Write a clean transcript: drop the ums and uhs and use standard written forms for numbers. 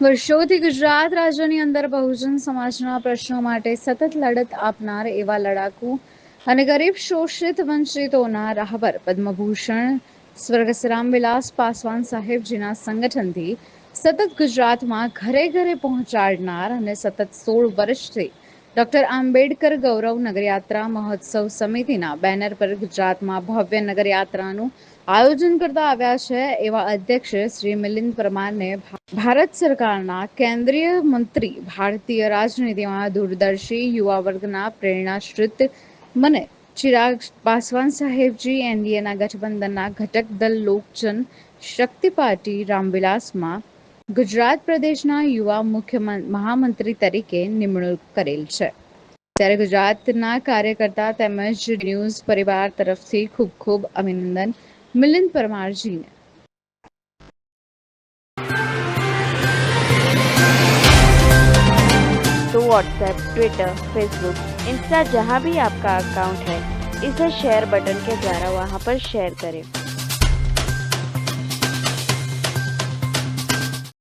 વર્ષોથી ગુજરાત રાજ્યની અંદર બહુજન સમાજના પ્રશ્નો માટે સતત લડત આપનાર એવા લડાકુ અને ગરીબ શોષિત વંચિતોના રાહબર પદ્મભૂષણ સ્વર્ગસ્થ રામવિલાસ પાસવાન સાહેબજીના સંગઠનથી સતત ગુજરાતમાં ઘરે ઘરે પહોંચાડનાર અને સતત 16 વર્ષથી ડોક્ટર આંબેડકર ગૌરવ નગરયાત્રા મહોત્સવ સમિતિના બેનર પર ગુજરાતમાં ભવ્ય નગરયાત્રાનું આયોજન કરતા આવ્યા છે એવા અધ્યક્ષ શ્રી મિલિંદ પરમારને ભારત સરકારના કેન્દ્રીય મંત્રી, ભારતીય રાજનીતિમાં દૂરદર્શી યુવા વર્ગના પ્રેરણાસ્ત્રોત મને ચિરાગ પાસવાન સાહેબજી એનડીએના ગઠબંધનના ઘટક દળ લોકજન શક્તિ પાર્ટી રામવિલાસમાં ગુજરાત પ્રદેશના યુવા મુખ્ય મહામંત્રી તરીકે નિમણૂક કરેલ છે। ત્યારે ગુજરાતના કાર્યકર્તા તેમજ ન્યૂઝ પરિવાર તરફથી ખૂબ ખૂબ અભિનંદન મિલિંદ પરમારજીને। तो व्हाट्सएप, ट्विटर, फेसबुक, इंस्टा जहाँ भी आपका अकाउंट है, इसे शेयर बटन के द्वारा वहाँ पर शेयर करें।